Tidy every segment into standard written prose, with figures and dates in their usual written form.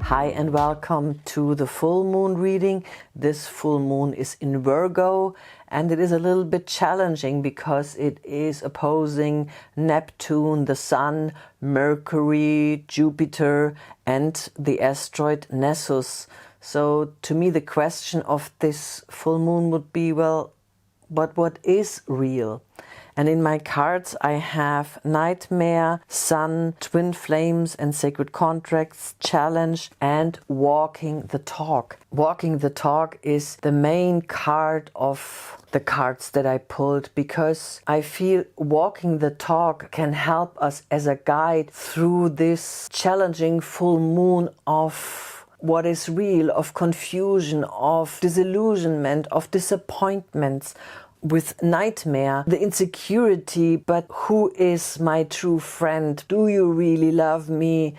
Hi and welcome to the full moon reading. This full moon is in Virgo and it is a little bit challenging because it is opposing Neptune, the Sun, Mercury, Jupiter and the asteroid Nessus. So to me the question of this full moon would be, well, but what is real? And in my cards I have Nightmare, Sun, Twin Flames and Sacred Contracts, Challenge and Walking the Talk. Walking the Talk is the main card of the cards that I pulled because I feel walking the talk can help us as a guide through this challenging full moon of what is real, of confusion, of disillusionment, of disappointments. With Nightmare, the insecurity, but who is my true friend? Do you really love me?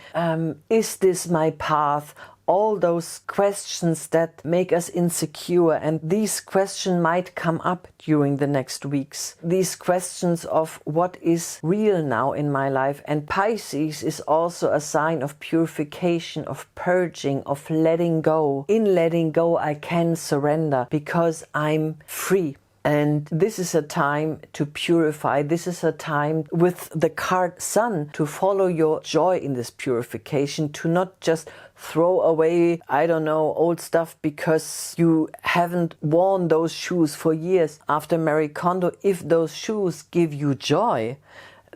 Is this my path? All those questions that make us insecure, and these questions might come up during the next weeks. These questions of what is real now in my life. And Pisces is also a sign of purification, of purging, of letting go. In letting go I can surrender because I'm free. And this is a time to purify. This is a time with the card Sun to follow your joy in this purification, to not just throw away, I don't know, old stuff because you haven't worn those shoes for years. After Marie Kondo, if those shoes give you joy,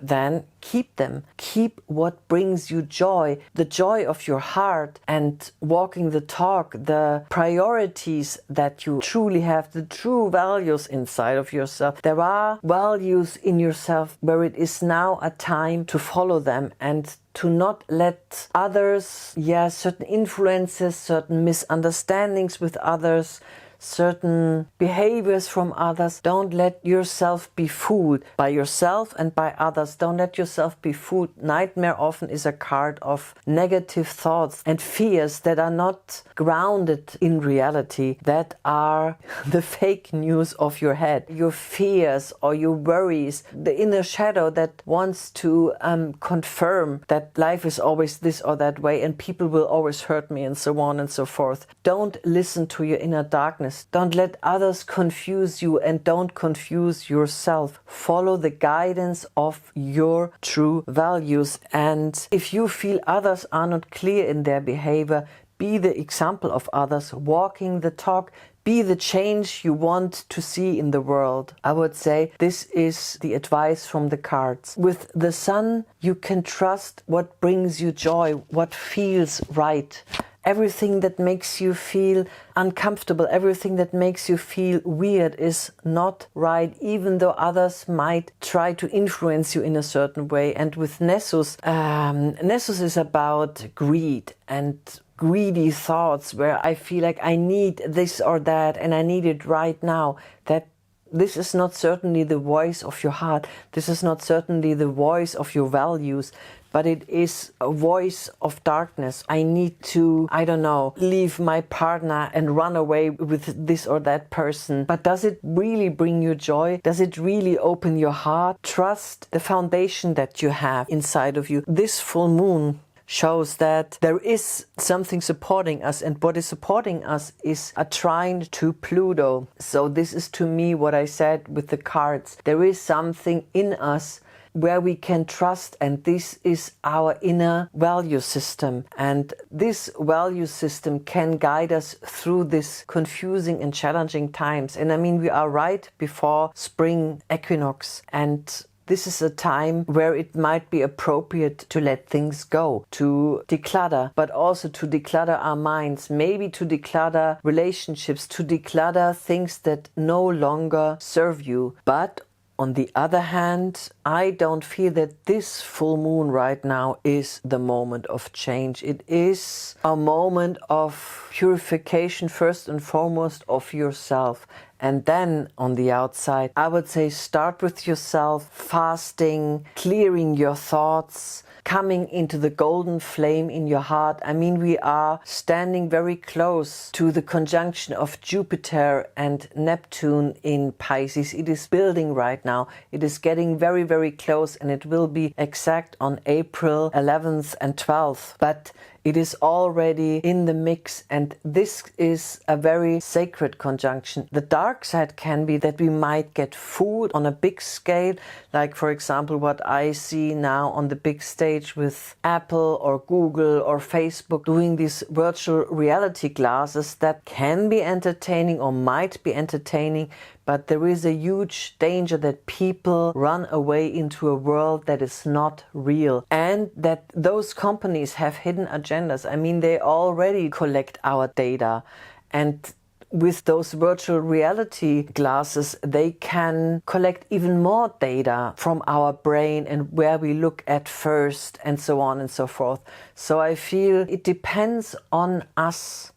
then keep them. Keep what brings you joy, the joy of your heart, and walking the talk, the priorities that you truly have, the true values inside of yourself. There are values in yourself where it is now a time to follow them and to not let others, certain influences, certain misunderstandings with others, certain behaviors from others. Don't let yourself be fooled by yourself and by others. Don't let yourself be fooled. Nightmare often is a card of negative thoughts and fears that are not grounded in reality, that are the fake news of your head. Your fears or your worries, the inner shadow that wants to confirm that life is always this or that way and people will always hurt me and so on and so forth. Don't listen to your inner darkness. Don't let others confuse you and don't confuse yourself. Follow the guidance of your true values. And if you feel others are not clear in their behavior, be the example of others, walking the talk. Be the change you want to see in the world. I would say this is the advice from the cards. With the Sun, you can trust what brings you joy, what feels right. Everything that makes you feel uncomfortable, everything that makes you feel weird is not right, even though others might try to influence you in a certain way. And with Nessus, Nessus is about greed and greedy thoughts where I feel like I need this or that and I need it right now. That this is not certainly the voice of your heart. This is not certainly the voice of your values, but it is a voice of darkness. I need to, I don't know, leave my partner and run away with this or that person. But does it really bring you joy? Does it really open your heart? Trust the foundation that you have inside of you. This full moon shows that there is something supporting us, and what is supporting us is a trine to Pluto. So this is to me what I said with the cards. There is something in us where we can trust, and this is our inner value system. And this value system can guide us through this confusing and challenging times. And I mean, we are right before Spring Equinox, and this is a time where it might be appropriate to let things go, to declutter, but also to declutter our minds, maybe to declutter relationships, to declutter things that no longer serve you. But on the other hand, I don't feel that this full moon right now is the moment of change. It is a moment of purification, first and foremost, of yourself. And then on the outside, I would say start with yourself, fasting, clearing your thoughts, coming into the golden flame in your heart. I mean, we are standing very close to the conjunction of Jupiter and Neptune in Pisces. It is building right now. It is getting very, very close, and it will be exact on April 11th and 12th. But It is already in the mix, and this is a very sacred conjunction. The dark side can be that we might get fooled on a big scale, like for example what I see now on the big stage with Apple or Google or Facebook doing these virtual reality glasses that can be entertaining or might be entertaining, but there is a huge danger that people run away into a world that is not real, and that those companies have hidden agendas. I mean, they already collect our data, and with those virtual reality glasses, they can collect even more data from our brain and where we look at first, and so on and so forth. So I feel it depends on us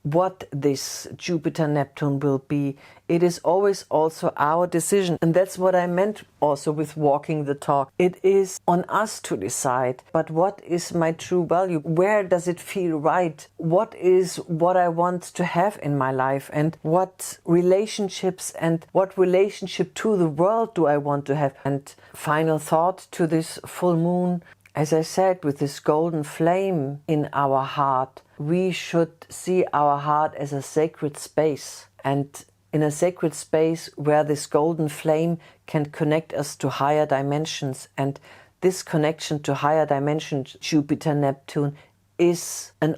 what this Jupiter-Neptune will be. It is always also our decision. And that's what I meant also with walking the talk. It is on us to decide, but what is my true value? Where does it feel right? What is what I want to have in my life? And what relationships and what relationship to the world do I want to have? And final thought to this full moon. As I said, with this golden flame in our heart, we should see our heart as a sacred space, and in a sacred space where this golden flame can connect us to higher dimensions. And this connection to higher dimensions, Jupiter-Neptune, is an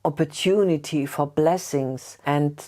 opportunity for blessings. And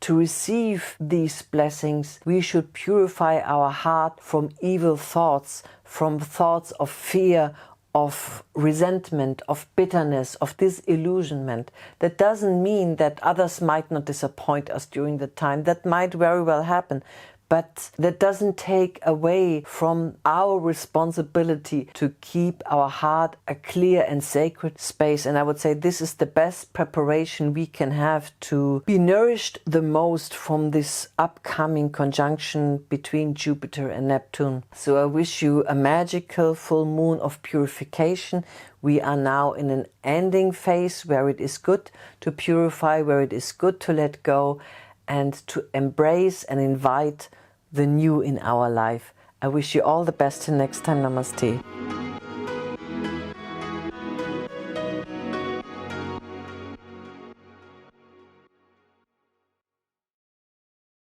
to receive these blessings, we should purify our heart from evil thoughts, from thoughts of fear, of resentment, of bitterness, of disillusionment. That doesn't mean that others might not disappoint us during the time. That might very well happen. But that doesn't take away from our responsibility to keep our heart a clear and sacred space. And I would say this is the best preparation we can have to be nourished the most from this upcoming conjunction between Jupiter and Neptune. So I wish you a magical full moon of purification. We are now in an ending phase where it is good to purify, where it is good to let go, and to embrace and invite the new in our life. I wish you all the best till next time. Namaste.